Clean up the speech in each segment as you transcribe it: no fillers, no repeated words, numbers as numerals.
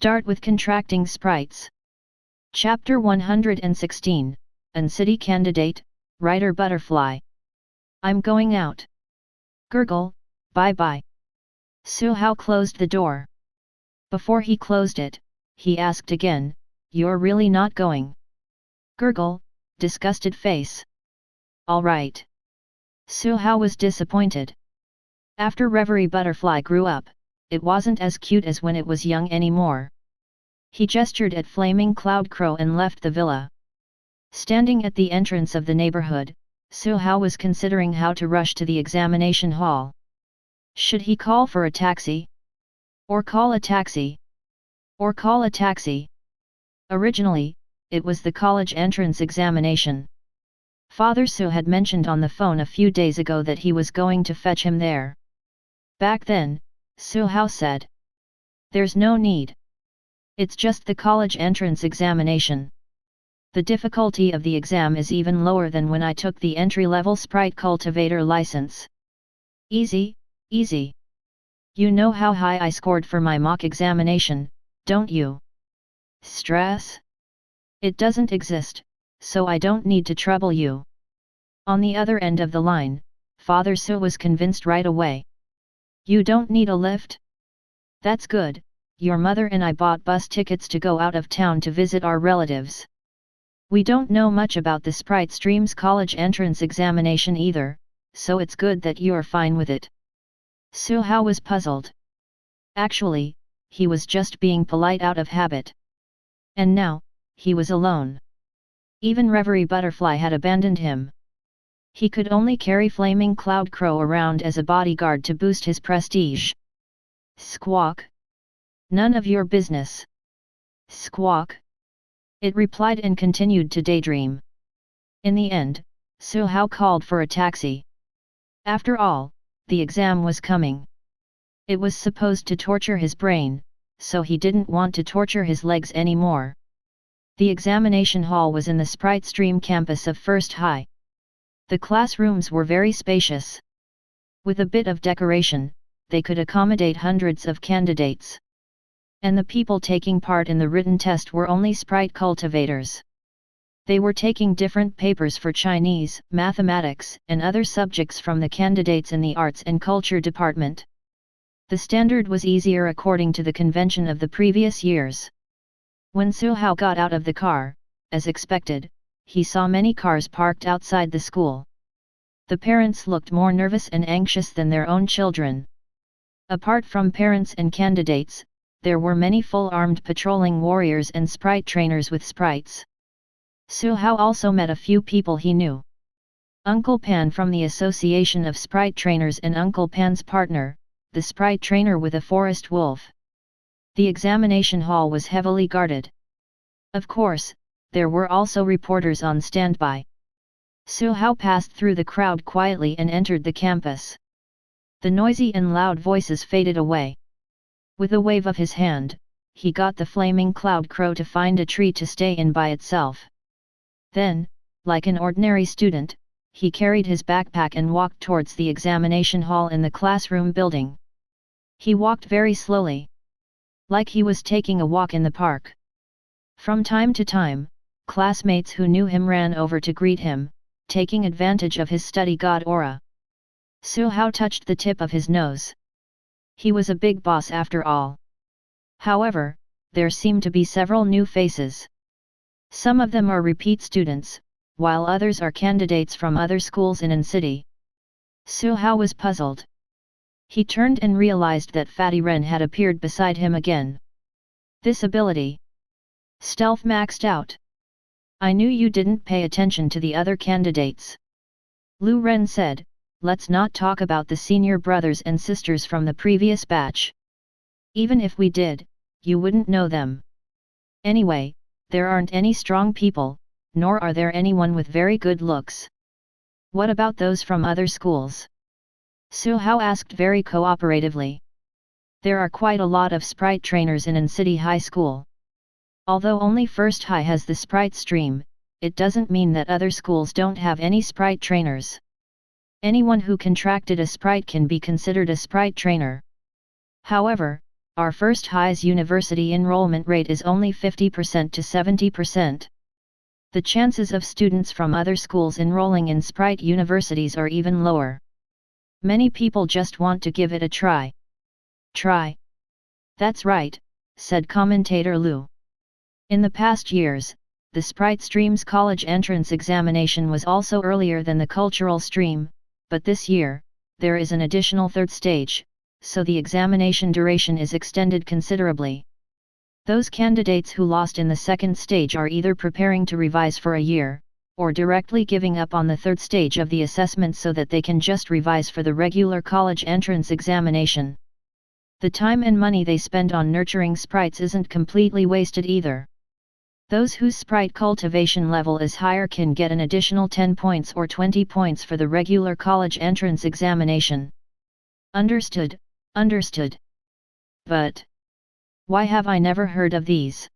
Start with contracting sprites. Chapter 116, An City Candidate, Writer Butterfly. I'm going out. Gurgle, bye-bye. Su Hao closed the door. Before he closed it, he asked again, You're really not going? Gurgle, disgusted face. All right. Su Hao was disappointed. After Reverie Butterfly grew up, it wasn't as cute as when it was young anymore. He gestured at Flaming Cloud Crow and left the villa. Standing at the entrance of the neighborhood, Su Hao was considering how to rush to the examination hall. Should he call for a taxi? Or call a taxi? Or call a taxi? Originally, it was the college entrance examination. Father Su had mentioned on the phone a few days ago that he was going to fetch him there. Back then, Su Hao said, There's no need. It's just the college entrance examination. The difficulty of the exam is even lower than when I took the entry-level Sprite cultivator license. Easy, easy. You know how high I scored for my mock examination, don't you? Stress? It doesn't exist, so I don't need to trouble you. On the other end of the line, Father Su was convinced right away. You don't need a lift? That's good, your mother and I bought bus tickets to go out of town to visit our relatives. We don't know much about the Sprite Stream's college entrance examination either, so it's good that you're fine with it. Su Hao was puzzled. Actually, he was just being polite out of habit. And now, he was alone. Even Reverie Butterfly had abandoned him. He could only carry Flaming Cloud Crow around as a bodyguard to boost his prestige. Squawk. None of your business. Squawk. It replied and continued to daydream. In the end, Su Hao called for a taxi. After all, the exam was coming. It was supposed to torture his brain, so he didn't want to torture his legs anymore. The examination hall was in the Sprite Stream campus of First High. The classrooms were very spacious. With a bit of decoration, they could accommodate hundreds of candidates. And the people taking part in the written test were only Sprite cultivators. They were taking different papers for Chinese, mathematics, and other subjects from the candidates in the Arts and Culture department. The standard was easier according to the convention of the previous years. When Su Hao got out of the car, as expected, he saw many cars parked outside the school. The parents looked more nervous and anxious than their own children. Apart from parents and candidates, there were many full-armed patrolling warriors and Sprite trainers with Sprites. Su Hao also met a few people he knew. Uncle Pan from the Association of Sprite Trainers and Uncle Pan's partner, the Sprite trainer with a forest wolf. The examination hall was heavily guarded. Of course, there were also reporters on standby. Su Hao passed through the crowd quietly and entered the campus. The noisy and loud voices faded away. With a wave of his hand, he got the Flaming Cloud Crow to find a tree to stay in by itself. Then, like an ordinary student, he carried his backpack and walked towards the examination hall in the classroom building. He walked very slowly. Like he was taking a walk in the park. From time to time, classmates who knew him ran over to greet him, taking advantage of his study god aura. Su Hao touched the tip of his nose. He was a big boss after all. However, there seemed to be several new faces. Some of them are repeat students, while others are candidates from other schools in An City. Su Hao was puzzled. He turned and realized that Fatty Ren had appeared beside him again. This ability. Stealth maxed out. I knew you didn't pay attention to the other candidates. Lu Ren said, Let's not talk about the senior brothers and sisters from the previous batch. Even if we did, you wouldn't know them. Anyway, there aren't any strong people, nor are there anyone with very good looks. What about those from other schools? Su Hao asked very cooperatively. There are quite a lot of Sprite trainers in An City High School. Although only First High has the Sprite Stream, it doesn't mean that other schools don't have any Sprite trainers. Anyone who contracted a Sprite can be considered a Sprite trainer. However, our first high's university enrollment rate is only 50% to 70%. The chances of students from other schools enrolling in Sprite universities are even lower. Many people just want to give it a try. Try? That's right, said commentator Lou. In the past years, the Sprite stream's college entrance examination was also earlier than the cultural stream, but this year, there is an additional third stage, so the examination duration is extended considerably. Those candidates who lost in the second stage are either preparing to revise for a year, or directly giving up on the third stage of the assessment so that they can just revise for the regular college entrance examination. The time and money they spend on nurturing sprites isn't completely wasted either. Those whose sprite cultivation level is higher can get an additional 10 points or 20 points for the regular college entrance examination. Understood, understood. But why have I never heard of these?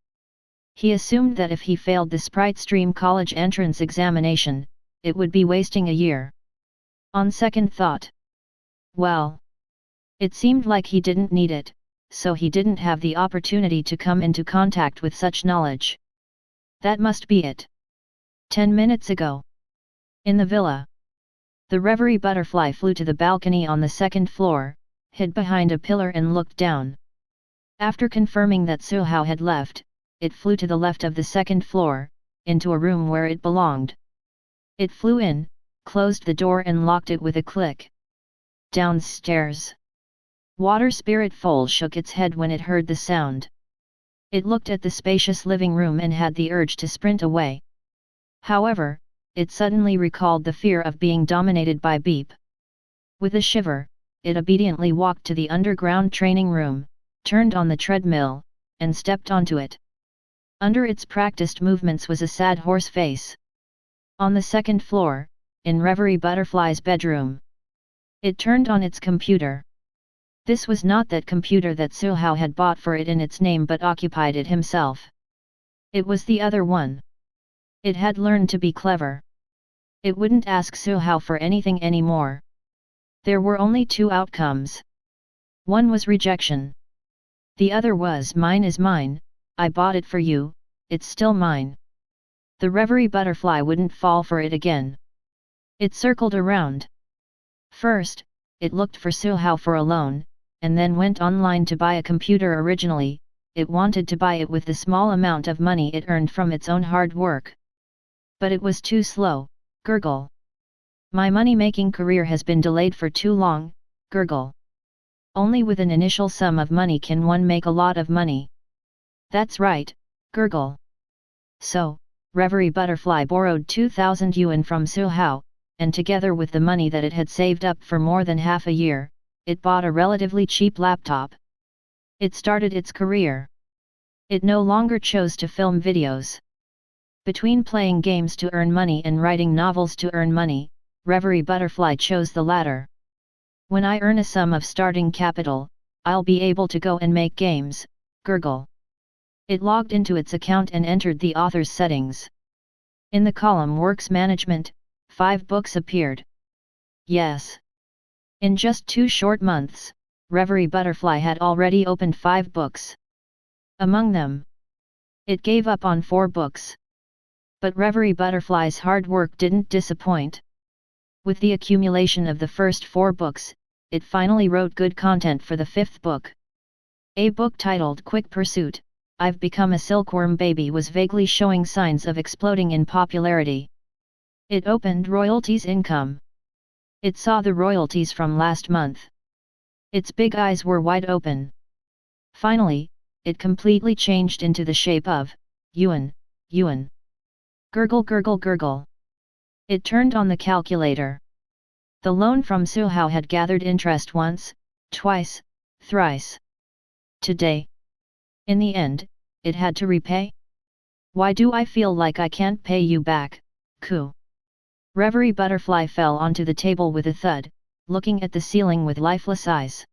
He assumed that if he failed the Sprite Stream college entrance examination, it would be wasting a year. On second thought. Well, it seemed like he didn't need it, so he didn't have the opportunity to come into contact with such knowledge. That must be it. 10 minutes ago. In the villa. The Reverie butterfly flew to the balcony on the second floor, hid behind a pillar and looked down. After confirming that Suhao had left, it flew to the left of the second floor, into a room where it belonged. It flew in, closed the door and locked it with a click. Downstairs. Water Spirit Foal shook its head when it heard the sound. It looked at the spacious living room and had the urge to sprint away. However, it suddenly recalled the fear of being dominated by Beep. With a shiver, it obediently walked to the underground training room, turned on the treadmill, and stepped onto it. Under its practiced movements was a sad horse face. On the second floor, in Reverie Butterfly's bedroom. It turned on its computer. This was not that computer that Suhao had bought for it in its name but occupied it himself. It was the other one. It had learned to be clever. It wouldn't ask Suhao for anything anymore. There were only two outcomes. One was rejection. The other was mine is mine, I bought it for you, it's still mine. The Reverie butterfly wouldn't fall for it again. It circled around. First, it looked for Suhao for a loan, and then went online to buy a computer. Originally, it wanted to buy it with the small amount of money it earned from its own hard work. But it was too slow, gurgle. My money-making career has been delayed for too long, gurgle. Only with an initial sum of money can one make a lot of money. That's right, gurgle. So, Reverie Butterfly borrowed 2,000 yuan from Suhao, and together with the money that it had saved up for more than half a year, it bought a relatively cheap laptop. It started its career. It no longer chose to film videos. Between playing games to earn money and writing novels to earn money, Reverie Butterfly chose the latter. When I earn a sum of starting capital, I'll be able to go and make games, gurgle. It logged into its account and entered the author's settings. In the column Works Management, 5 books appeared. Yes. In just 2 short months, Reverie Butterfly had already opened 5 books. Among them, it gave up on 4 books. But Reverie Butterfly's hard work didn't disappoint. With the accumulation of the first 4 books, it finally wrote good content for the 5th book. A book titled Quick Pursuit, I've Become a Silkworm Baby was vaguely showing signs of exploding in popularity. It opened royalties income. It saw the royalties from last month. Its big eyes were wide open. Finally, it completely changed into the shape of yuan, yuan. Gurgle gurgle gurgle. It turned on the calculator. The loan from Suhao had gathered interest once, twice, thrice. Today. In the end, it had to repay? Why do I feel like I can't pay you back, Ku? Reverie Butterfly fell onto the table with a thud, looking at the ceiling with lifeless eyes.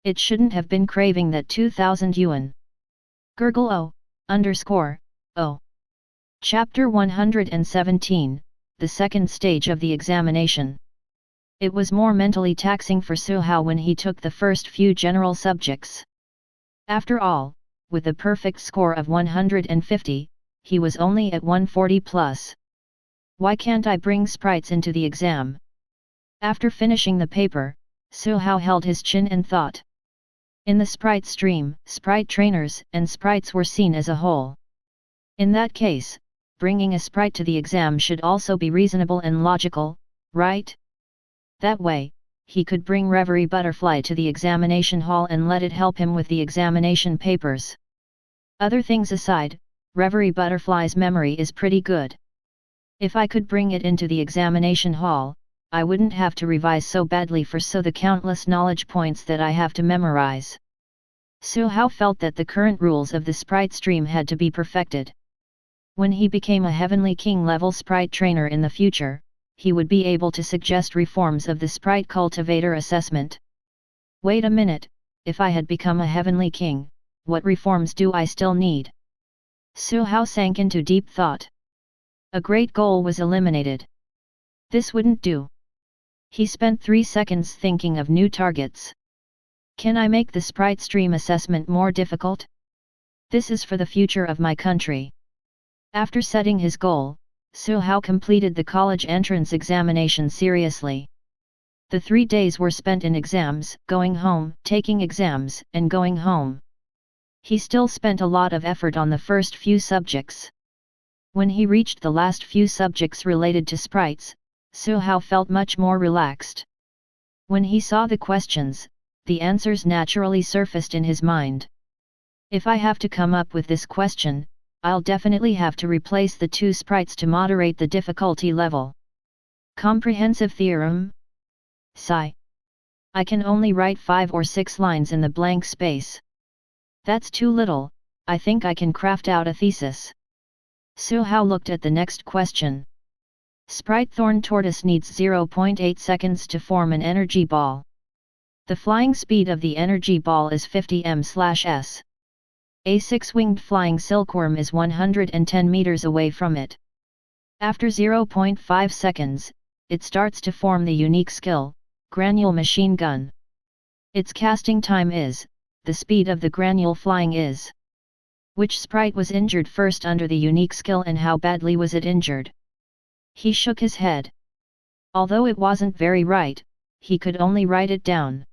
It shouldn't have been craving that 2,000 yuan. Gurgle O. Chapter 117, the second stage of the examination. It was more mentally taxing for Suhao when he took the first few general subjects. After all, with a perfect score of 150, he was only at 140 plus. Why can't I bring Sprites into the exam? After finishing the paper, Suhao held his chin and thought. In the Sprite stream, Sprite trainers and Sprites were seen as a whole. In that case, bringing a Sprite to the exam should also be reasonable and logical, right? That way, he could bring Reverie Butterfly to the examination hall and let it help him with the examination papers. Other things aside, Reverie Butterfly's memory is pretty good. If I could bring it into the examination hall, I wouldn't have to revise so badly for the countless knowledge points that I have to memorize. Suhao felt that the current rules of the Sprite stream had to be perfected. When he became a Heavenly King level Sprite trainer in the future, he would be able to suggest reforms of the Sprite cultivator assessment. Wait a minute, if I had become a Heavenly King, what reforms do I still need? Suhao sank into deep thought. A great goal was eliminated. This wouldn't do. He spent 3 seconds thinking of new targets. Can I make the Sprite stream assessment more difficult? This is for the future of my country. After setting his goal, Suhao completed the college entrance examination seriously. The 3 days were spent in exams, going home, taking exams, and going home. He still spent a lot of effort on the first few subjects. When he reached the last few subjects related to Sprites, Suhao felt much more relaxed. When he saw the questions, the answers naturally surfaced in his mind. If I have to come up with this question, I'll definitely have to replace the 2 Sprites to moderate the difficulty level. Comprehensive theorem? Sigh. I can only write 5 or 6 lines in the blank space. That's too little. I think I can craft out a thesis. Suhao looked at the next question. Sprite Thorn Tortoise needs 0.8 seconds to form an energy ball. The flying speed of the energy ball is 50 m/s. A 6-winged flying silkworm is 110 meters away from it. After 0.5 seconds, it starts to form the unique skill, Granule Machine Gun. Its casting time is, the speed of the granule flying is. Which Sprite was injured first under the unique skill and how badly was it injured? He shook his head. Although it wasn't very right, he could only write it down.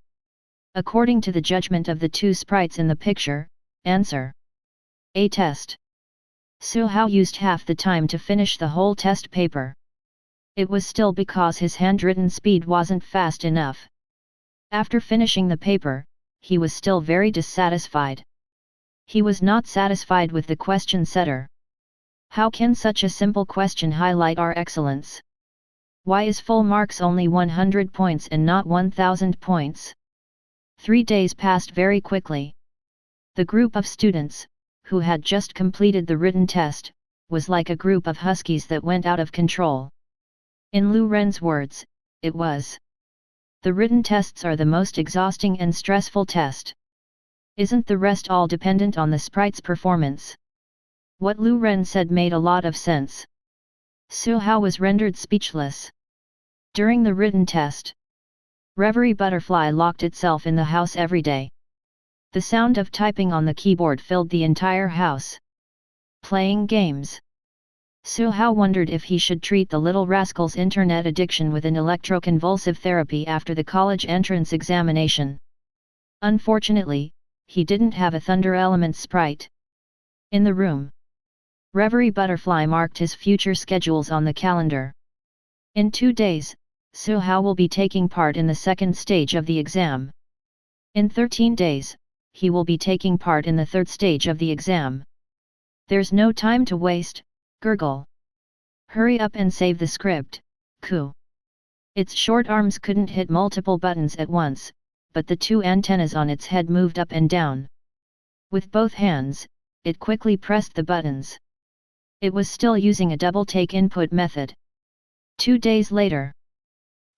According to the judgment of the 2 Sprites in the picture, answer. A test. Suhao used half the time to finish the whole test paper. It was still because his handwritten speed wasn't fast enough. After finishing the paper, he was still very dissatisfied. He was not satisfied with the question setter. How can such a simple question highlight our excellence? Why is full marks only 100 points and not 1000 points? 3 days passed very quickly. The group of students, who had just completed the written test, was like a group of huskies that went out of control. In Lu Ren's words, it was. The written tests are the most exhausting and stressful test. Isn't the rest all dependent on the Sprite's performance? What Lu Ren said made a lot of sense. Suhao was rendered speechless. During the written test, Reverie Butterfly locked itself in the house every day. The sound of typing on the keyboard filled the entire house. Playing games. Suhao wondered if he should treat the little rascal's internet addiction with an electroconvulsive therapy after the college entrance examination. Unfortunately, he didn't have a Thunder Element Sprite in the room. Reverie Butterfly marked his future schedules on the calendar. In 2 days, Suhao will be taking part in the second stage of the exam. In 13 days, he will be taking part in the third stage of the exam. There's no time to waste, gurgle. Hurry up and save the script, Ku. Its short arms couldn't hit multiple buttons at once, but the 2 antennas on its head moved up and down. With both hands, it quickly pressed the buttons. It was still using a double-take input method. 2 days later.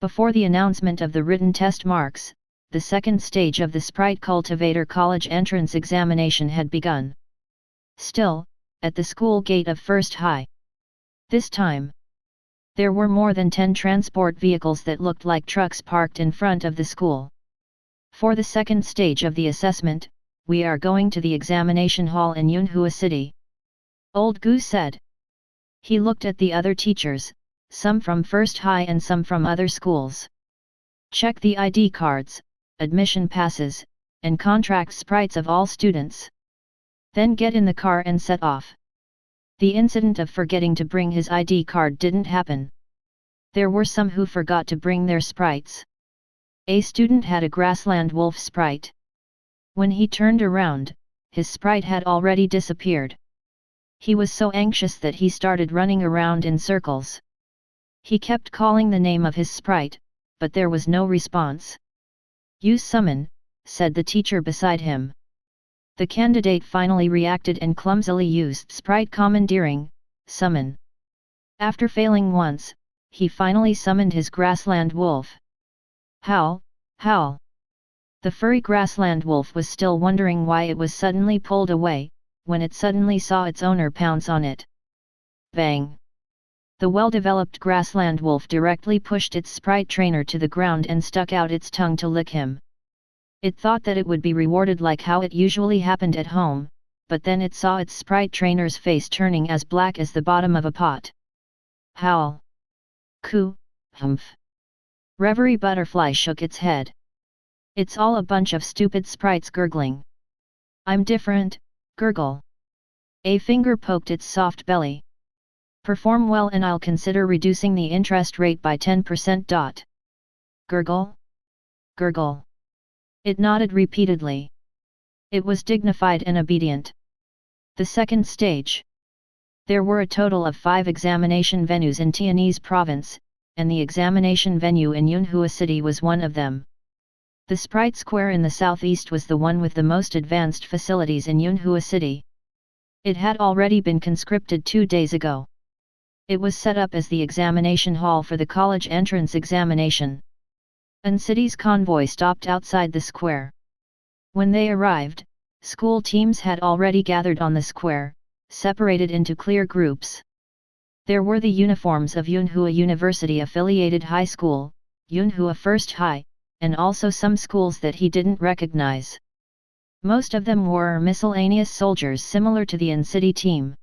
Before the announcement of the written test marks, the second stage of the Sprite Cultivator College entrance examination had begun. Still, at the school gate of First High. This time, there were more than 10 transport vehicles that looked like trucks parked in front of the school. For the second stage of the assessment, we are going to the examination hall in Yunhua City. Old Gu said. He looked at the other teachers, some from First High and some from other schools. Check the ID cards, admission passes, and contract sprites of all students. Then get in the car and set off. The incident of forgetting to bring his ID card didn't happen. There were some who forgot to bring their sprites. A student had a grassland wolf sprite. When he turned around, his sprite had already disappeared. He was so anxious that he started running around in circles. He kept calling the name of his sprite, but there was no response. "Use summon," said the teacher beside him. The candidate finally reacted and clumsily used sprite commandeering, summon. After failing once, he finally summoned his grassland wolf. Howl, howl. The furry grassland wolf was still wondering why it was suddenly pulled away, when it suddenly saw its owner pounce on it. Bang! The well-developed grassland wolf directly pushed its sprite trainer to the ground and stuck out its tongue to lick him. It thought that it would be rewarded like how it usually happened at home, but then it saw its sprite trainer's face turning as black as the bottom of a pot. Howl! Coo! Humph! Reverie Butterfly shook its head. It's all a bunch of stupid sprites gurgling. I'm different, gurgle. A finger poked its soft belly. Perform well and I'll consider reducing the interest rate by 10%. Gurgle? Gurgle. It nodded repeatedly. It was dignified and obedient. The second stage. There were a total of 5 examination venues in Tianese province, and the examination venue in Yunhua City was one of them. The Sprite Square in the southeast was the one with the most advanced facilities in Yunhua City. It had already been conscripted 2 days ago. It was set up as the examination hall for the college entrance examination. An city's convoy stopped outside the square. When they arrived, school teams had already gathered on the square, separated into clear groups. There were the uniforms of Yunhua University affiliated high school, Yunhua First High, and also some schools that he didn't recognize. Most of them were miscellaneous soldiers similar to the N-City team.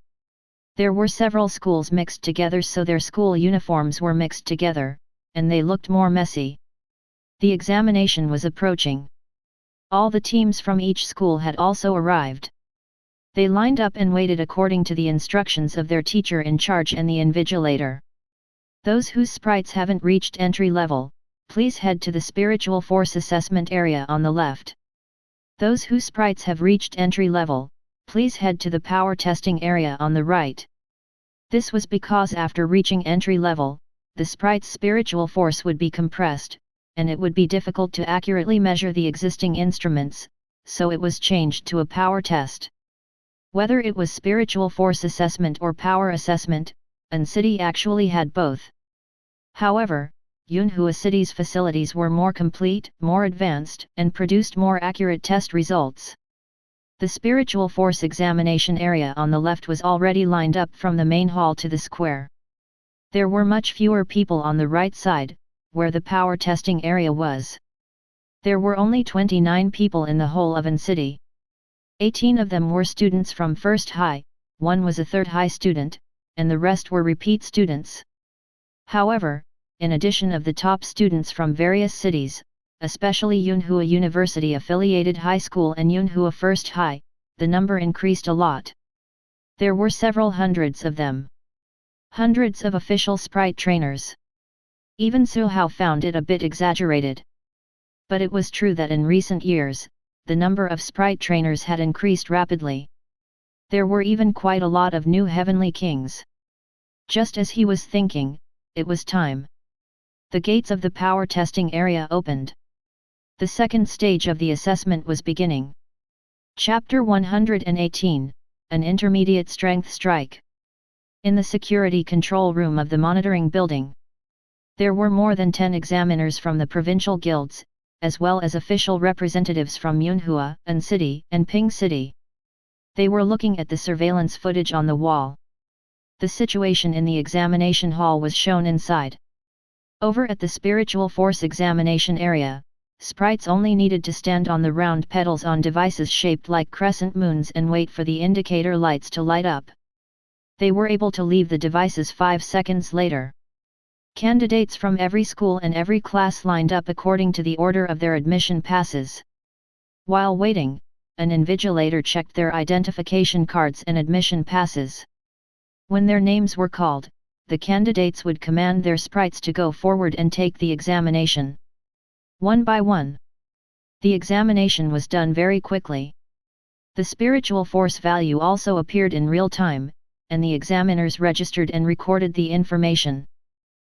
There were several schools mixed together, so their school uniforms were mixed together, and they looked more messy. The examination was approaching. All the teams from each school had also arrived. They lined up and waited according to the instructions of their teacher in charge and the invigilator. Those whose sprites haven't reached entry level, please head to the spiritual force assessment area on the left. Those whose sprites have reached entry level, please head to the power testing area on the right. This was because after reaching entry level, the sprite's spiritual force would be compressed, and it would be difficult to accurately measure the existing instruments, so it was changed to a power test. Whether it was spiritual force assessment or power assessment, N-City actually had both. However, Yunhua City's facilities were more complete, more advanced, and produced more accurate test results. The spiritual force examination area on the left was already lined up from the main hall to the square. There were much fewer people on the right side, where the power testing area was. There were only 29 people in the whole of N-City. 18 of them were students from First High, 1 was a Third High student, and the rest were repeat students. However, in addition of the top students from various cities, especially Yunhua University affiliated high school and Yunhua First High, the number increased a lot. There were several hundreds of them. Hundreds of official sprite trainers. Even Su Hao found it a bit exaggerated. But it was true that in recent years, the number of sprite trainers had increased rapidly. There were even quite a lot of new heavenly kings. Just as he was thinking, it was time. The gates of the power testing area opened. The second stage of the assessment was beginning. Chapter 118, An Intermediate Strength Strike. In the security control room of the monitoring building, there were more than 10 examiners from the provincial guilds, as well as official representatives from Yunhua, N-City, and Ping City. They were looking at the surveillance footage on the wall. The situation in the examination hall was shown inside. Over at the spiritual force examination area, Sprites only needed to stand on the round pedals on devices shaped like crescent moons and wait for the indicator lights to light up. They were able to leave the devices 5 seconds later. Candidates from every school and every class lined up according to the order of their admission passes. While waiting, an invigilator checked their identification cards and admission passes. When their names were called, the candidates would command their sprites to go forward and take the examination. One by one. The examination was done very quickly. The spiritual force value also appeared in real time, and the examiners registered and recorded the information.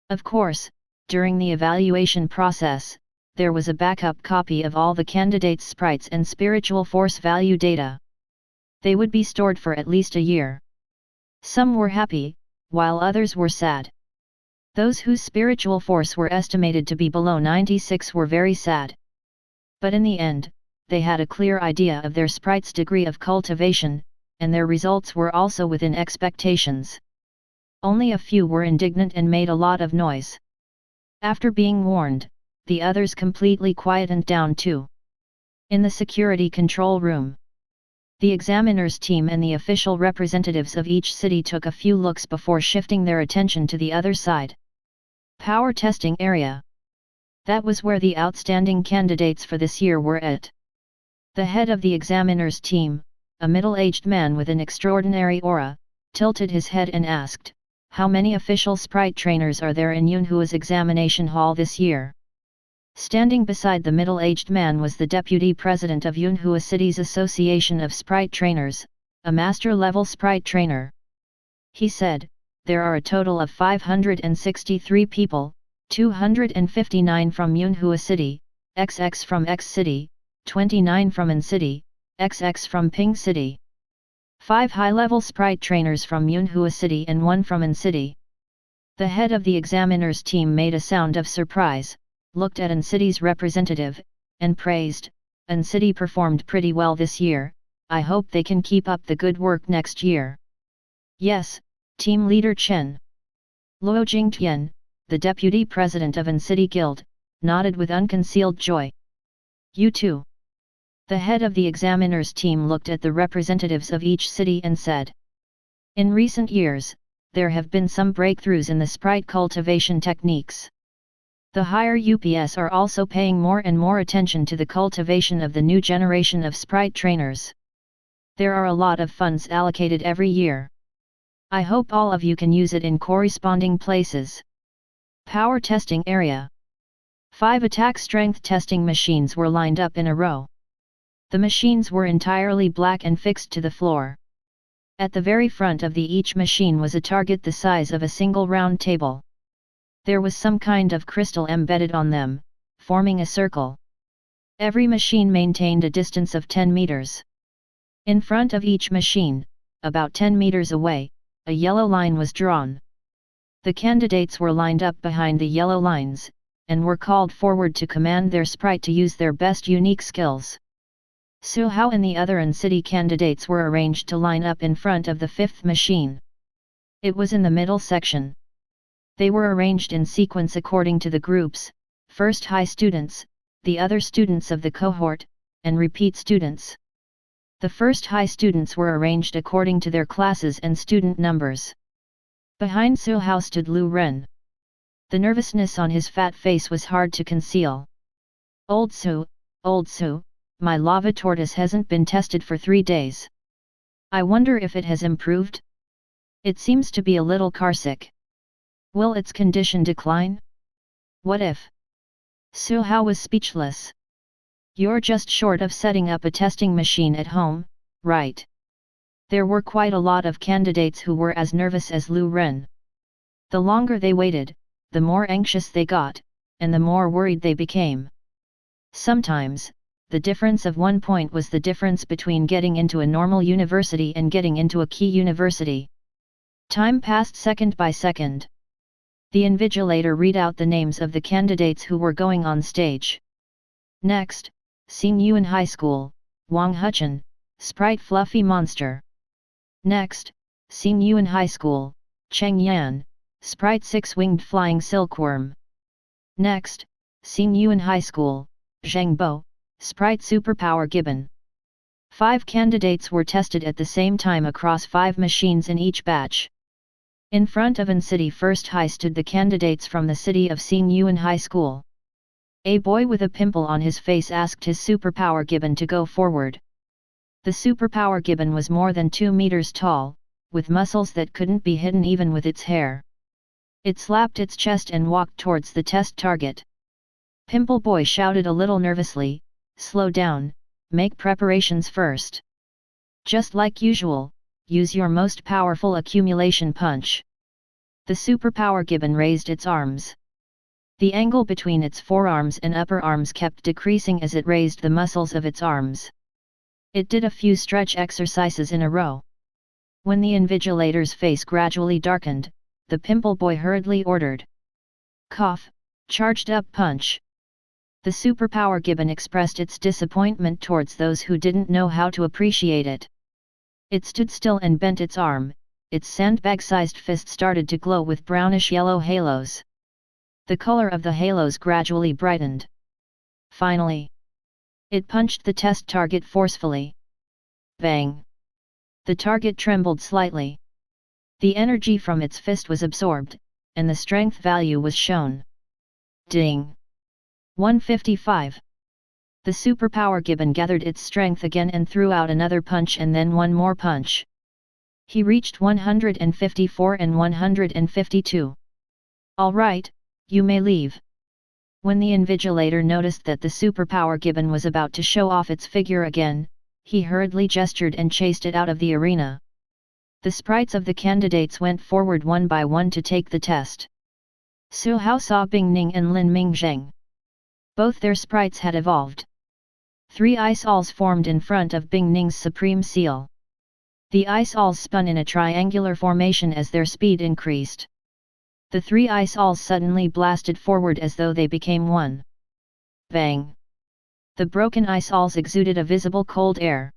Of course, during the evaluation process, there was a backup copy of all the candidates' sprites and spiritual force value data. They would be stored for at least a year. Some were happy, while others were sad. Those whose spiritual force were estimated to be below 96 were very sad. But in the end, they had a clear idea of their sprite's degree of cultivation, and their results were also within expectations. Only a few were indignant and made a lot of noise. After being warned, the others completely quietened down too. In the security control room, the examiner's team and the official representatives of each city took a few looks before shifting their attention to the other side. Power testing area. That was where the outstanding candidates for this year were at. The head of the examiner's team, a middle-aged man with an extraordinary aura, tilted his head and asked, "How many official sprite trainers are there in Yunhua's examination hall this year?" Standing beside the middle-aged man was the deputy president of Yunhua City's Association of Sprite Trainers, a master-level sprite trainer. He said, "There are a total of 563 people, 259 from Yunhua City, XX from X City, 29 from N City, XX from Ping City. 5 high-level sprite trainers from Yunhua City and 1 from N City." The head of the examiner's team made a sound of surprise, looked at N City's representative, and praised, "N City performed pretty well this year, I hope they can keep up the good work next year." "Yes, Team Leader Chen." Luo Jingtian, the deputy president of N City Guild, nodded with unconcealed joy. "You too." The head of the examiner's team looked at the representatives of each city and said, "In recent years, there have been some breakthroughs in the sprite cultivation techniques. The higher UPS are also paying more and more attention to the cultivation of the new generation of sprite trainers. There are a lot of funds allocated every year. I hope all of you can use it in corresponding places." Power testing area. 5 attack strength testing machines were lined up in a row. The machines were entirely black and fixed to the floor. At the very front of each machine was a target the size of a single round table. There was some kind of crystal embedded on them, forming a circle. Every machine maintained a distance of 10 meters. In front of each machine, about 10 meters away, a yellow line was drawn. The candidates were lined up behind the yellow lines, and were called forward to command their sprite to use their best unique skills. Su Hao and the other N City candidates were arranged to line up in front of the 5th machine. It was in the middle section. They were arranged in sequence according to the groups, first high students, the other students of the cohort, and repeat students. The first high students were arranged according to their classes and student numbers. Behind Su Hao stood Lu Ren. The nervousness on his fat face was hard to conceal. Old Su, my lava tortoise hasn't been tested for 3 days. I wonder if it has improved? It seems to be a little carsick. Will its condition decline? What if? Su Hao was speechless. You're just short of setting up a testing machine at home, right? There were quite a lot of candidates who were as nervous as Lu Ren. The longer they waited, the more anxious they got, and the more worried they became. Sometimes, the difference of 1 point was the difference between getting into a normal university and getting into a key university. Time passed second by second. The invigilator read out the names of the candidates who were going on stage. Next, Xing Yuan High School, Wang Huchen, Sprite Fluffy Monster. Next, Xing Yuan High School, Cheng Yan, Sprite Six-Winged Flying Silkworm. Next, Xing Yuan High School, Zhengbo, Sprite Superpower Gibbon. 5 candidates were tested at the same time across 5 machines in each batch. In front of an city first high stood the candidates from the city of Xingyuan High School. A boy with a pimple on his face asked his superpower gibbon to go forward. The superpower gibbon was more than 2 meters tall, with muscles that couldn't be hidden even with its hair. It slapped its chest and walked towards the test target. Pimple Boy shouted a little nervously, "Slow down, make preparations first. Just like usual, use your most powerful accumulation punch." The superpower gibbon raised its arms. The angle between its forearms and upper arms kept decreasing as it raised the muscles of its arms. It did a few stretch exercises in a row. When the invigilator's face gradually darkened, the Pimple Boy hurriedly ordered, "Cough, charged up punch." The superpower gibbon expressed its disappointment towards those who didn't know how to appreciate it. It stood still and bent its arm, its sandbag-sized fist started to glow with brownish-yellow halos. The color of the halos gradually brightened. Finally, it punched the test target forcefully. Bang! The target trembled slightly. The energy from its fist was absorbed, and the strength value was shown. Ding! 155. The superpower gibbon gathered its strength again and threw out another punch and then one more punch. He reached 154 and 152. "All right, you may leave." When the invigilator noticed that the superpower gibbon was about to show off its figure again, he hurriedly gestured and chased it out of the arena. The sprites of the candidates went forward one by one to take the test. Su Hao saw Bing Ning and Lin Mingzheng. Both their sprites had evolved. 3 ice alls formed in front of Bing Ning's supreme seal. The ice alls spun in a triangular formation as their speed increased. The 3 ice alls suddenly blasted forward as though they became one. Bang! The broken ice alls exuded a visible cold air.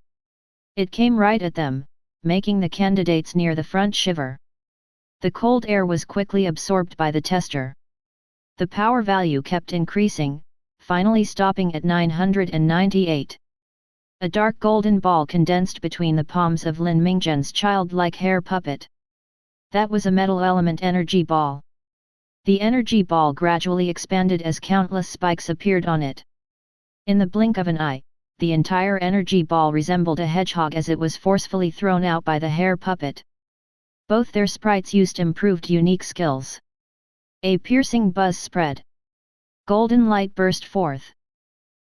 It came right at them, making the candidates near the front shiver. The cold air was quickly absorbed by the tester. The power value kept increasing, finally stopping at 998. A dark golden ball condensed between the palms of Lin Mingzhen's childlike hair puppet. That was a metal element energy ball. The energy ball gradually expanded as countless spikes appeared on it. In the blink of an eye, the entire energy ball resembled a hedgehog as it was forcefully thrown out by the hair puppet. Both their sprites used improved unique skills. A piercing buzz spread. Golden light burst forth.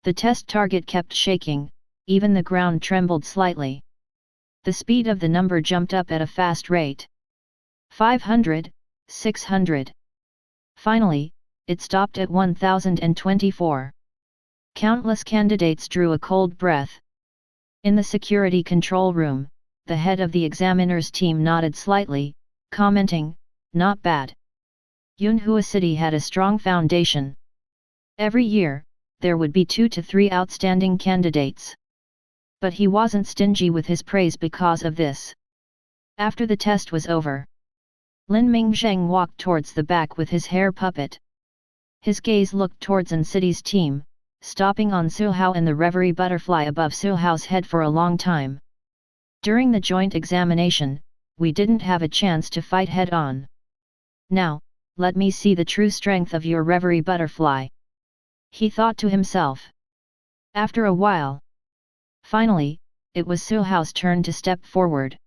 The test target kept shaking, even the ground trembled slightly. The speed of the number jumped up at a fast rate. 500, 600. Finally, it stopped at 1024. Countless candidates drew a cold breath. In the security control room, the head of the examiner's team nodded slightly, commenting, "Not bad." Yunhua City had a strong foundation. Every year, there would be 2 to 3 outstanding candidates. But he wasn't stingy with his praise because of this. After the test was over, Lin Mingzheng walked towards the back with his hair puppet. His gaze looked towards An City's team, stopping on Su Hao and the Reverie Butterfly above Su Hao's head for a long time. During the joint examination, we didn't have a chance to fight head-on. Now, let me see the true strength of your Reverie Butterfly. He thought to himself. After a while. Finally, it was Su Hao's turn to step forward.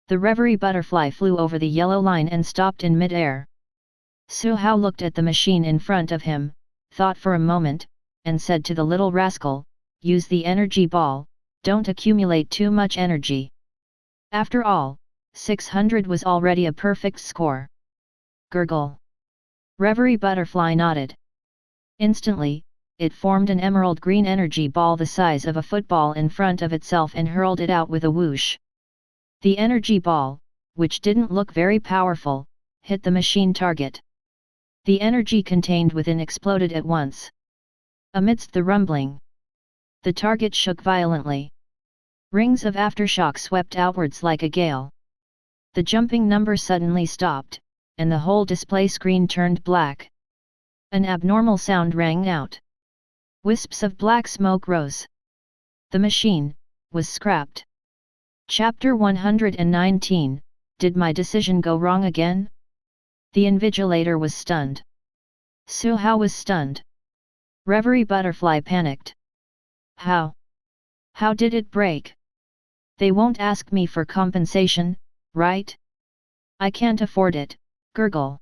The Reverie Butterfly flew over the yellow line and stopped in mid-air. Su Hao looked at the machine in front of him, thought for a moment, and said to the little rascal, "Use the energy ball, don't accumulate too much energy." After all, 600 was already a perfect score. Gurgle. Reverie Butterfly nodded. Instantly, it formed an emerald green energy ball the size of a football in front of itself and hurled it out with a whoosh. The energy ball, which didn't look very powerful, hit the machine target. The energy contained within exploded at once. Amidst the rumbling, the target shook violently. Rings of aftershock swept outwards like a gale. The jumping number suddenly stopped, and the whole display screen turned black. An abnormal sound rang out. Wisps of black smoke rose. The machine was scrapped. Chapter 119, Did my decision go wrong again? The invigilator was stunned. Su Hao was stunned. Reverie Butterfly panicked. How? How did it break? They won't ask me for compensation, right? I can't afford it, gurgle.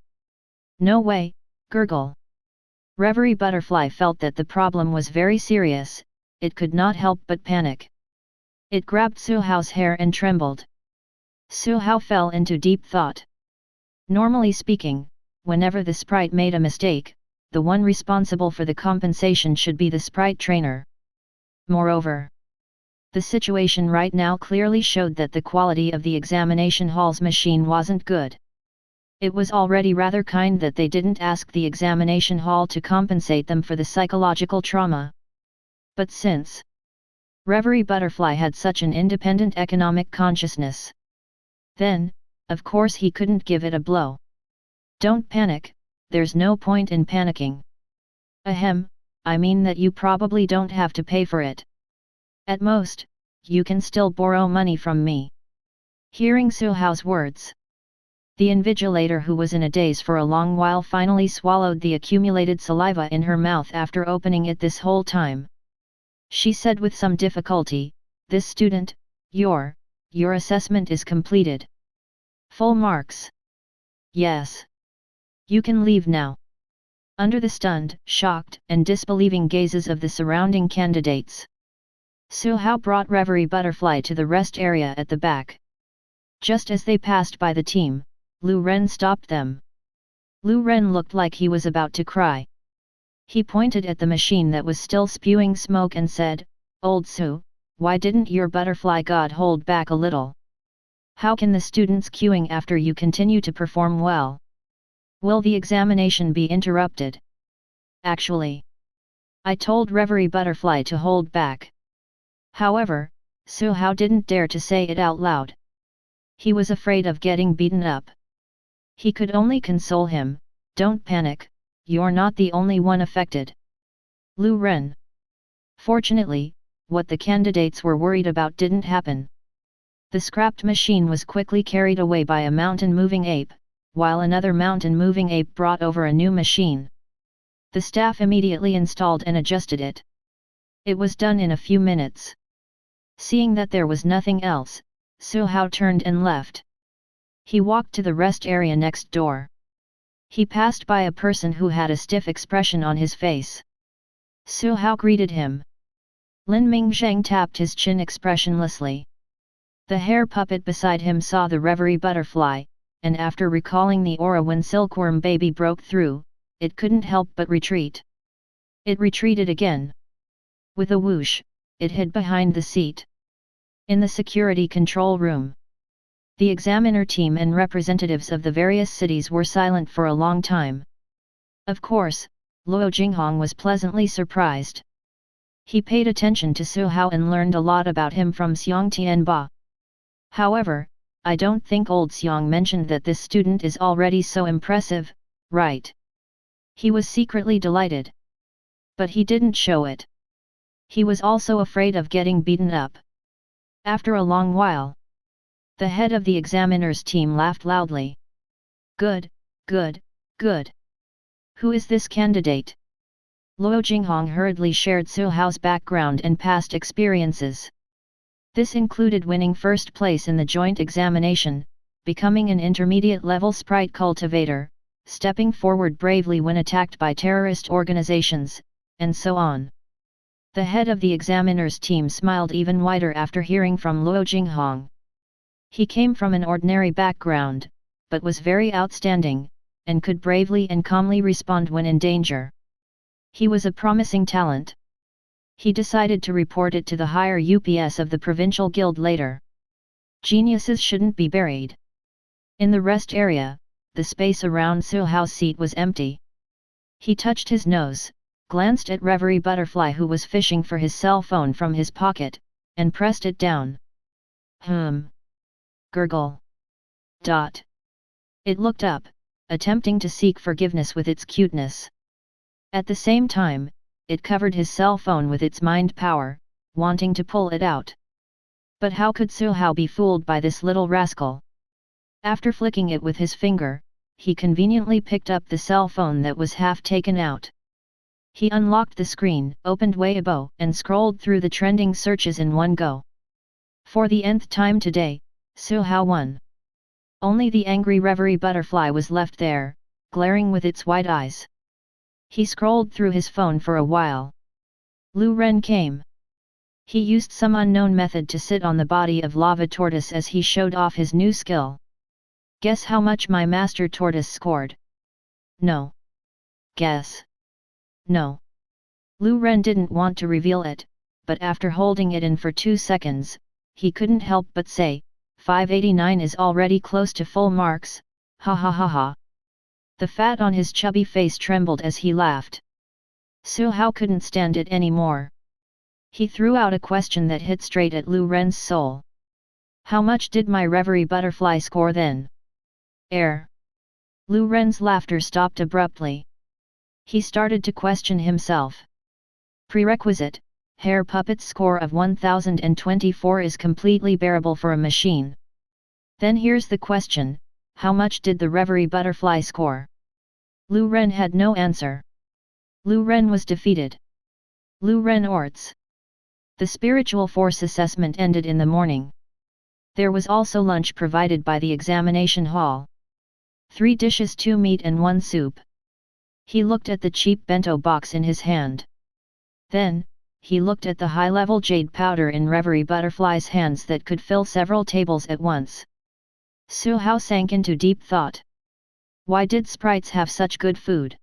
No way, gurgle. Reverie Butterfly felt that the problem was very serious, it could not help but panic. It grabbed Su Hao's hair and trembled. Su Hao fell into deep thought. Normally speaking, whenever the sprite made a mistake, the one responsible for the compensation should be the sprite trainer. Moreover, the situation right now clearly showed that the quality of the examination hall's machine wasn't good. It was already rather kind that they didn't ask the examination hall to compensate them for the psychological trauma. But since Reverie Butterfly had such an independent economic consciousness, then, of course he couldn't give it a blow. Don't panic, there's no point in panicking. Ahem, I mean that you probably don't have to pay for it. At most, you can still borrow money from me. Hearing Su Hao's words, the invigilator, who was in a daze for a long while, finally swallowed the accumulated saliva in her mouth after opening it this whole time. She said with some difficulty, "This student, your assessment is completed. Full marks. Yes. You can leave now." Under the stunned, shocked, and disbelieving gazes of the surrounding candidates, Su Hao brought Reverie Butterfly to the rest area at the back. Just as they passed by the team, Lu Ren stopped them. Lu Ren looked like he was about to cry. He pointed at the machine that was still spewing smoke and said, "Old Su, why didn't your butterfly god hold back a little? How can the students queuing after you continue to perform well? Will the examination be interrupted?" Actually, I told Reverie Butterfly to hold back. However, Su Hao didn't dare to say it out loud. He was afraid of getting beaten up. He could only console him, "Don't panic, you're not the only one affected." Lu Ren. Fortunately, what the candidates were worried about didn't happen. The scrapped machine was quickly carried away by a mountain-moving ape, while another mountain-moving ape brought over a new machine. The staff immediately installed and adjusted it. It was done in a few minutes. Seeing that there was nothing else, Su Hao turned and left. He walked to the rest area next door. He passed by a person who had a stiff expression on his face. Su Hao greeted him. Lin Mingzhang tapped his chin expressionlessly. The hair puppet beside him saw the Reverie Butterfly, and after recalling the aura when Silkworm Baby broke through, it couldn't help but retreat. It retreated again. With a whoosh, it hid behind the seat. In the security control room, the examiner team and representatives of the various cities were silent for a long time. Of course, Luo Jinghong was pleasantly surprised. He paid attention to Su Hao and learned a lot about him from Xiang Tianba. However, I don't think old Xiang mentioned that this student is already so impressive, right? He was secretly delighted. But he didn't show it. He was also afraid of getting beaten up. After a long while, the head of the examiners team laughed loudly. "Good, good, good. Who is this candidate?" Luo Jinghong hurriedly shared Su Hao's background and past experiences. This included winning first place in the joint examination, becoming an intermediate-level sprite cultivator, stepping forward bravely when attacked by terrorist organizations, and so on. The head of the examiners team smiled even wider after hearing from Luo Jinghong. He came from an ordinary background, but was very outstanding, and could bravely and calmly respond when in danger. He was a promising talent. He decided to report it to the higher UPS of the provincial guild later. Geniuses shouldn't be buried. In the rest area, the space around Su Hao's seat was empty. He touched his nose, glanced at Reverie Butterfly, who was fishing for his cell phone from his pocket, and pressed it down. Gurgle. It looked up, attempting to seek forgiveness with its cuteness. At the same time, it covered his cell phone with its mind power, wanting to pull it out. But how could Su Hao be fooled by this little rascal? After flicking it with his finger, he conveniently picked up the cell phone that was half taken out. He unlocked the screen, opened Weibo, and scrolled through the trending searches in one go. For the nth time today, Su Hao won. Only the angry reverie butterfly was left there, glaring with its wide eyes. He scrolled through his phone for a while. Lu Ren came. He used some unknown method to sit on the body of lava tortoise as he showed off his new skill. Guess how much my master tortoise scored? No. Guess. No. Lu Ren didn't want to reveal it, but after holding it in for 2 seconds, he couldn't help but say, 589 is already close to full marks, ha ha ha ha. The fat on his chubby face trembled as he laughed. Su Hao couldn't stand it anymore. He threw out a question that hit straight at Lu Ren's soul. How much did my reverie butterfly score then? Lu Ren's laughter stopped abruptly. He started to question himself. Prerequisite, hair puppet's score of 1024 is completely bearable for a machine. Then here's the question, how much did the reverie butterfly score? Lu Ren had no answer. Lu Ren was defeated. Lu Ren Orts. The spiritual force assessment ended in the morning. There was also lunch provided by the examination hall. 3 dishes, 2 meat and 1 soup. He looked at the cheap bento box in his hand. Then, he looked at the high-level jade powder in Reverie Butterfly's hands that could fill several tables at once. Su Hao sank into deep thought. Why did sprites have such good food?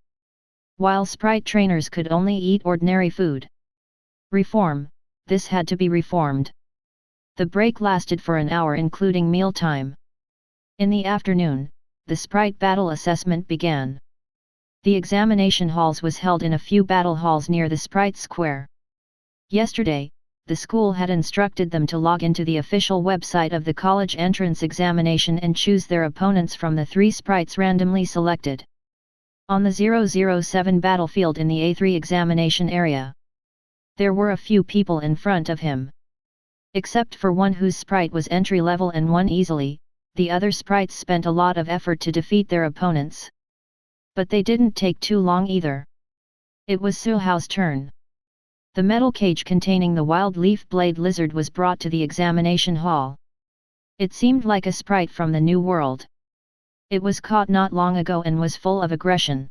While sprite trainers could only eat ordinary food. Reform, this had to be reformed. The break lasted for an hour including mealtime. In the afternoon, the sprite battle assessment began. The examination halls was held in a few battle halls near the Sprite Square. Yesterday, the school had instructed them to log into the official website of the college entrance examination and choose their opponents from the 3 sprites randomly selected. On the 007 battlefield in the A3 examination area, there were a few people in front of him. Except for one whose sprite was entry-level and won easily, the other sprites spent a lot of effort to defeat their opponents. But they didn't take too long either. It was Su Hao's turn. The metal cage containing the wild leaf blade lizard was brought to the examination hall. It seemed like a sprite from the New World. It was caught not long ago and was full of aggression.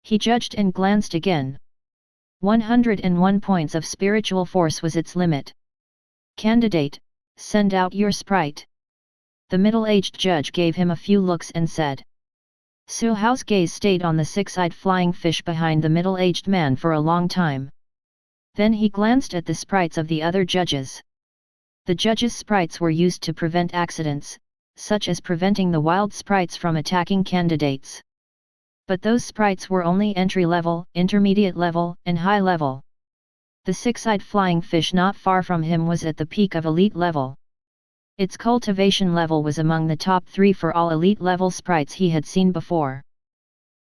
He judged and glanced again. 101 points of spiritual force was its limit. Candidate, send out your sprite. The middle-aged judge gave him a few looks and said. Su Hao's gaze stayed on the 6-eyed flying fish behind the middle-aged man for a long time. Then he glanced at the sprites of the other judges. The judges' sprites were used to prevent accidents, such as preventing the wild sprites from attacking candidates. But those sprites were only entry-level, intermediate-level, and high-level. The 6-eyed flying fish not far from him was at the peak of elite level. Its cultivation level was among the top 3 for all elite-level sprites he had seen before.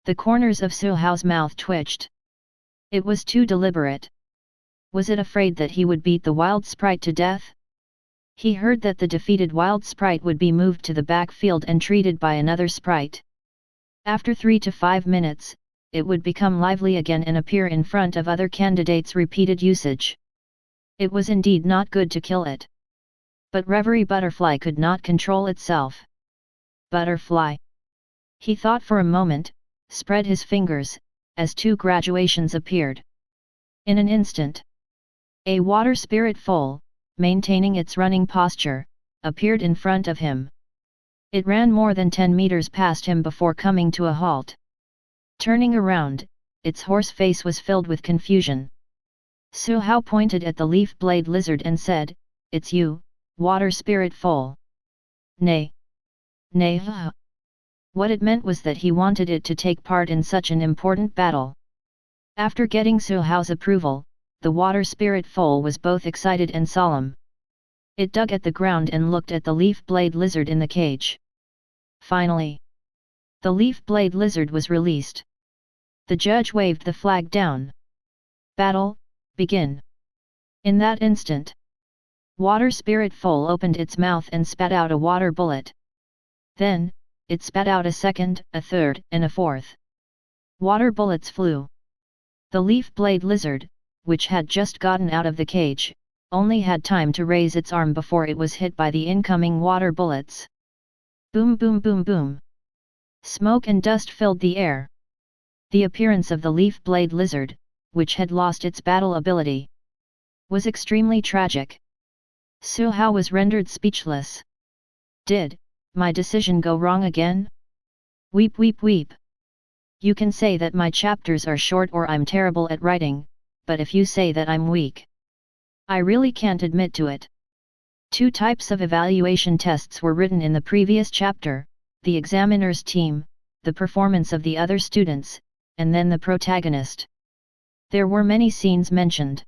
The corners of Su Hao's mouth twitched. It was too deliberate. Was it afraid that he would beat the wild sprite to death? He heard that the defeated wild sprite would be moved to the backfield and treated by another sprite. After 3 to 5 minutes, it would become lively again and appear in front of other candidates' repeated usage. It was indeed not good to kill it. But Reverie Butterfly could not control itself. Butterfly. He thought for a moment, spread his fingers, as 2 graduations appeared. In an instant, a water spirit foal, maintaining its running posture, appeared in front of him. It ran more than 10 meters past him before coming to a halt. Turning around, its horse face was filled with confusion. Su Hao pointed at the leaf blade lizard and said, "It's you, water spirit foal." Nay. Nay. What it meant was that he wanted it to take part in such an important battle. After getting Su Hao's approval, the water spirit foal was both excited and solemn. It dug at the ground and looked at the leaf blade lizard in the cage. Finally, the leaf blade lizard was released. The judge waved the flag down. Battle, begin. In that instant, Water Spirit Full opened its mouth and spat out a water bullet. Then, it spat out a second, a third, and a fourth. Water bullets flew. The leaf blade lizard, which had just gotten out of the cage, only had time to raise its arm before it was hit by the incoming water bullets. Boom boom boom boom. Smoke and dust filled the air. The appearance of the leaf blade lizard, which had lost its battle ability, was extremely tragic. Su Hao was rendered speechless. Did my decision go wrong again? Weep weep weep. You can say that my chapters are short or I'm terrible at writing, but if you say that I'm weak, I really can't admit to it. 2 types of evaluation tests were written in the previous chapter: the examiner's team, the performance of the other students, and then the protagonist. There were many scenes mentioned.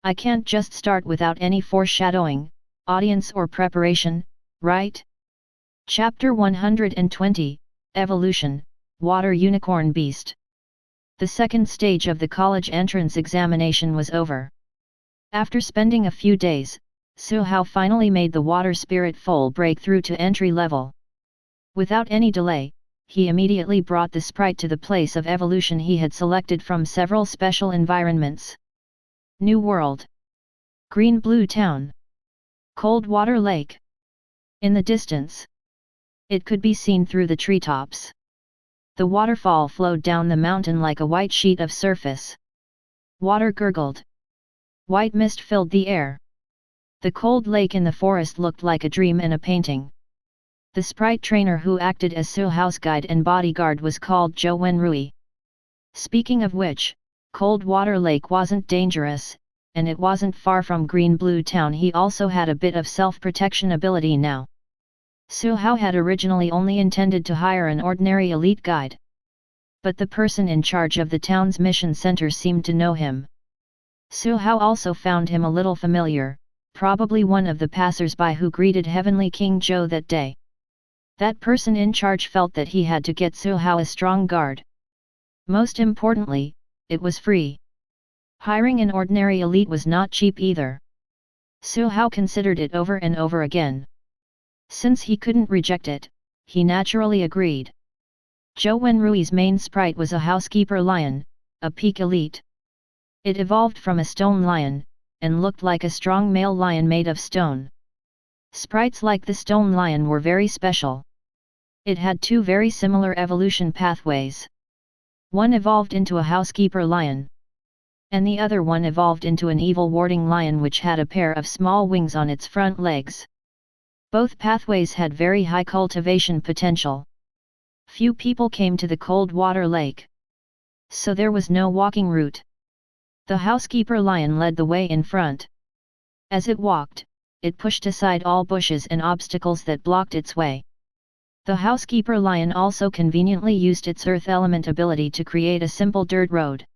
I can't just start without any foreshadowing, audience or preparation, right? Chapter 120, Evolution, Water Unicorn Beast. The second stage of the college entrance examination was over. After spending a few days, Su Hao finally made the Water Spirit Full breakthrough to entry level. Without any delay, he immediately brought the sprite to the place of evolution he had selected from several special environments. New World. Green-Blue Town. Cold Water Lake. In the distance, it could be seen through the treetops. The waterfall flowed down the mountain like a white sheet of surface. Water gurgled. White mist filled the air. The cold lake in the forest looked like a dream and a painting. The sprite trainer who acted as Su Hao's guide and bodyguard was called Zhou Wenrui. Speaking of which, Cold Water Lake wasn't dangerous, and it wasn't far from Green-Blue Town. He also had a bit of self-protection ability now. Su Hao had originally only intended to hire an ordinary elite guide. But the person in charge of the town's mission center seemed to know him. Su Hao also found him a little familiar, probably one of the passers-by who greeted Heavenly King Zhou that day. That person in charge felt that he had to get Su Hao a strong guard. Most importantly, it was free. Hiring an ordinary elite was not cheap either. Su Hao considered it over and over again. Since he couldn't reject it, he naturally agreed. Zhou Wenrui's main sprite was a housekeeper lion, a peak elite. It evolved from a stone lion, and looked like a strong male lion made of stone. Sprites like the stone lion were very special. It had 2 very similar evolution pathways. One evolved into a housekeeper lion, and the other one evolved into an evil warding lion which had a pair of small wings on its front legs. Both pathways had very high cultivation potential. Few people came to the cold water lake, so there was no walking route. The housekeeper lion led the way in front. As it walked, it pushed aside all bushes and obstacles that blocked its way. The housekeeper lion also conveniently used its earth element ability to create a simple dirt road.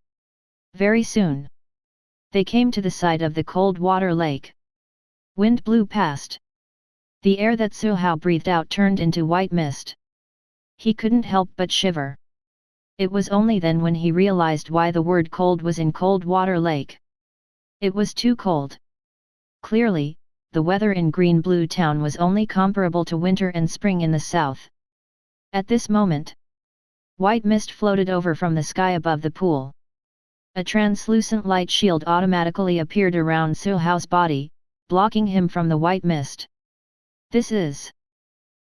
Very soon, they came to the side of the cold water lake. Wind blew past. The air that Su Hao breathed out turned into white mist. He couldn't help but shiver. It was only then when he realized why the word cold was in Cold Water Lake. It was too cold. Clearly, the weather in Green-Blue Town was only comparable to winter and spring in the south. At this moment, white mist floated over from the sky above the pool. A translucent light shield automatically appeared around Su Hao's body, blocking him from the white mist. This is...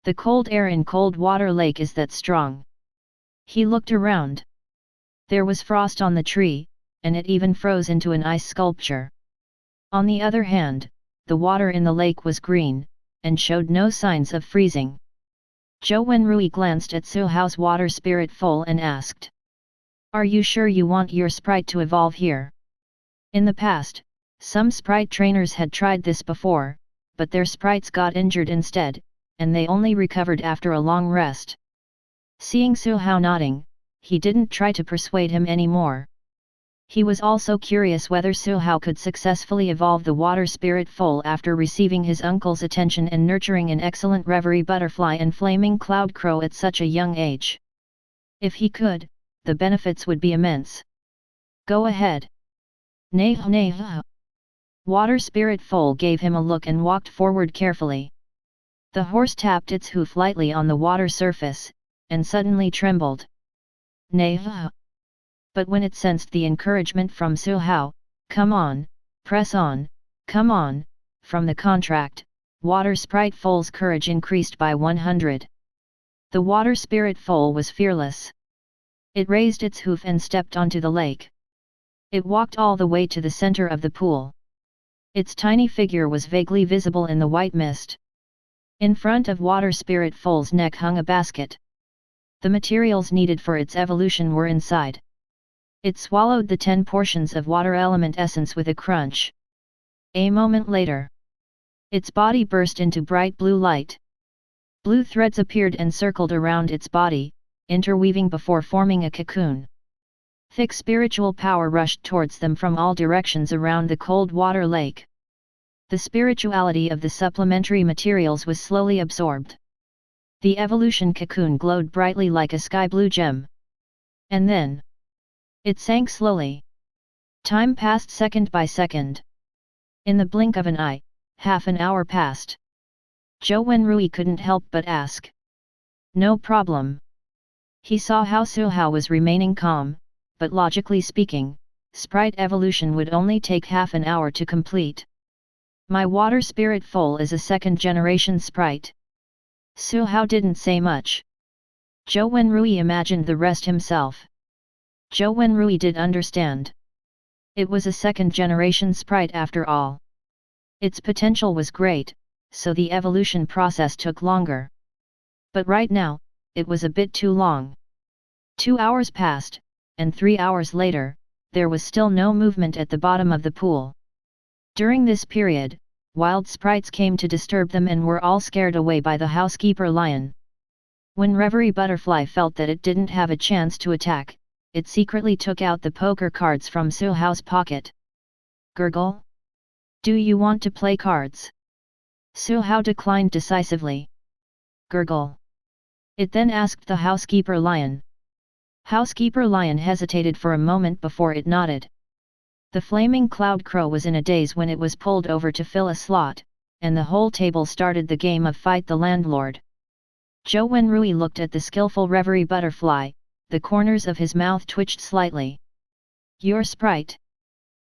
The cold air in Cold Water Lake is that strong. He looked around. There was frost on the tree, and it even froze into an ice sculpture. On the other hand, the water in the lake was green, and showed no signs of freezing. Zhou Wenrui glanced at Su Hao's water spirit full and asked, "Are you sure you want your sprite to evolve here?" In the past, some sprite trainers had tried this before, but their sprites got injured instead, and they only recovered after a long rest. Seeing Su Hao nodding, he didn't try to persuade him anymore. He was also curious whether Su Hao could successfully evolve the water spirit full after receiving his uncle's attention and nurturing an excellent reverie butterfly and flaming cloud crow at such a young age. If he could, the benefits would be immense. "Go ahead. Nay nay. Water Spirit Foal gave him a look and walked forward carefully. The horse tapped its hoof lightly on the water surface, and suddenly trembled. Nay. But when it sensed the encouragement from Su Hao, "Come on, press on, come on," from the contract, Water Sprite Foal's courage increased by 100. The Water Spirit Foal was fearless. It raised its hoof and stepped onto the lake. It walked all the way to the center of the pool. Its tiny figure was vaguely visible in the white mist. In front of Water Spirit Foal's neck hung a basket. The materials needed for its evolution were inside. It swallowed the 10 portions of water element essence with a crunch. A moment later, its body burst into bright blue light. Blue threads appeared and circled around its body, interweaving before forming a cocoon. Thick spiritual power rushed towards them from all directions around the cold water lake. The spirituality of the supplementary materials was slowly absorbed. The evolution cocoon glowed brightly like a sky blue gem. And then it sank slowly. Time passed second by second. In the blink of an eye, half an hour passed. Zhou Wenrui couldn't help but ask. "No problem." He saw how Su Hao was remaining calm, but logically speaking, sprite evolution would only take half an hour to complete. "My water spirit foal is a second-generation sprite." Su Hao didn't say much. Zhou Wenrui imagined the rest himself. Zhou Wenrui did understand. It was a second-generation sprite after all. Its potential was great, so the evolution process took longer. But right now, it was a bit too long. 2 hours passed, and 3 hours later, there was still no movement at the bottom of the pool. During this period, wild sprites came to disturb them and were all scared away by the housekeeper lion. When Reverie Butterfly felt that it didn't have a chance to attack, it secretly took out the poker cards from Su Hao's pocket. "Gurgle? Do you want to play cards?" Su Hao declined decisively. "Gurgle." It then asked the housekeeper lion. Housekeeper lion hesitated for a moment before it nodded. The flaming cloud crow was in a daze when it was pulled over to fill a slot, and the whole table started the game of Fight the Landlord. Zhou Wenrui looked at the skillful Reverie Butterfly, the corners of his mouth twitched slightly. "Your sprite.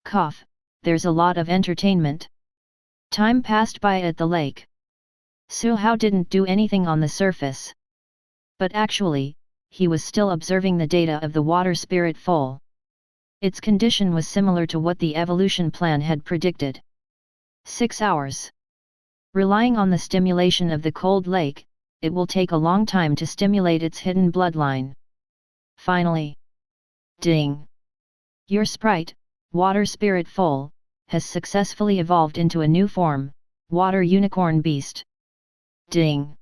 Cough, there's a lot of entertainment." Time passed by at the lake. Su Hao didn't do anything on the surface. But actually, he was still observing the data of the water spirit foal. Its condition was similar to what the evolution plan had predicted. 6 hours. Relying on the stimulation of the cold lake, it will take a long time to stimulate its hidden bloodline. Finally. Ding! Your sprite, water spirit foal, has successfully evolved into a new form, water unicorn beast. Ding!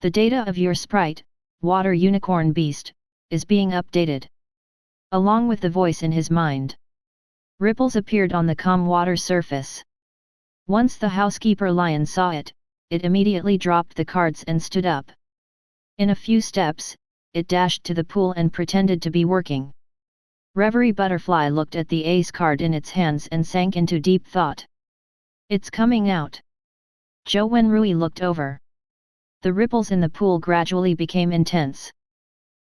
The data of your sprite, water unicorn beast, is being updated. Along with the voice in his mind. Ripples appeared on the calm water surface. Once the housekeeper lion saw it, it immediately dropped the cards and stood up. In a few steps, it dashed to the pool and pretended to be working. Reverie Butterfly looked at the ace card in its hands and sank into deep thought. "It's coming out." Zhou Wenrui looked over. The ripples in the pool gradually became intense.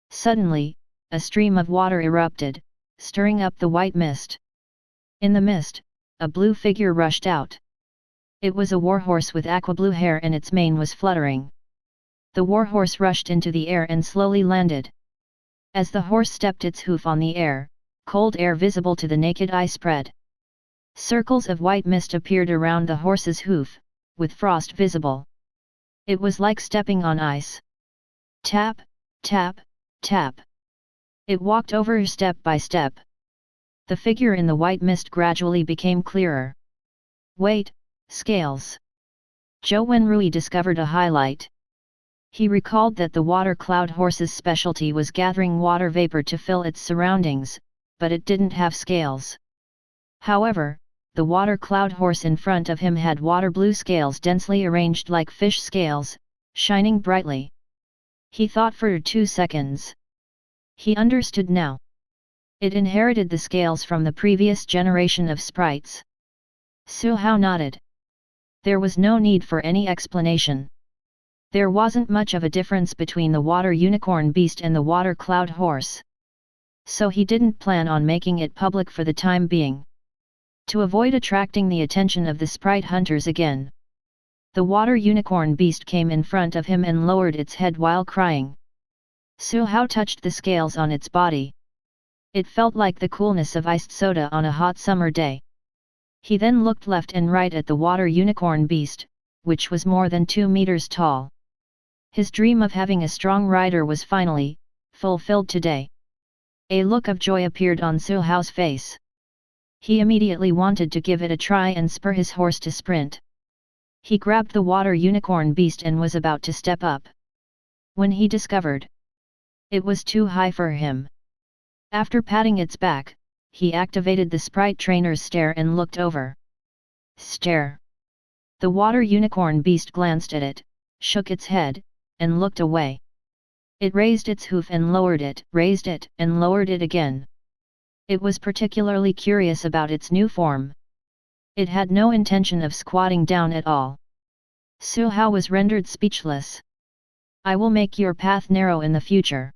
Suddenly, a stream of water erupted, stirring up the white mist. In the mist, a blue figure rushed out. It was a warhorse with aqua-blue hair and its mane was fluttering. The warhorse rushed into the air and slowly landed. As the horse stepped its hoof on the air, cold air visible to the naked eye spread. Circles of white mist appeared around the horse's hoof, with frost visible. It was like stepping on ice. Tap, tap, tap. It walked over step by step. The figure in the white mist gradually became clearer. Wait, scales. Zhou Wenrui discovered a highlight. He recalled that the water cloud horse's specialty was gathering water vapor to fill its surroundings, but it didn't have scales. However, the water cloud horse in front of him had water blue scales densely arranged like fish scales, shining brightly. He thought for 2 seconds. He understood now. It inherited the scales from the previous generation of sprites. Su Hao nodded. There was no need for any explanation. There wasn't much of a difference between the water unicorn beast and the water cloud horse. So he didn't plan on making it public for the time being. To avoid attracting the attention of the sprite hunters again, the water unicorn beast came in front of him and lowered its head while crying. Su Hao touched the scales on its body. It felt like the coolness of iced soda on a hot summer day. He then looked left and right at the water unicorn beast, which was more than 2 meters tall. His dream of having a strong rider was finally fulfilled today. A look of joy appeared on Su Hao's face. He immediately wanted to give it a try and spur his horse to sprint. He grabbed the water unicorn beast and was about to step up, when he discovered it was too high for him. After patting its back, he activated the sprite trainer's stare and looked over. Stare. The water unicorn beast glanced at it, shook its head, and looked away. It raised its hoof and lowered it, raised it and lowered it again. It was particularly curious about its new form. It had no intention of squatting down at all. Su Hao was rendered speechless. I will make your path narrow in the future.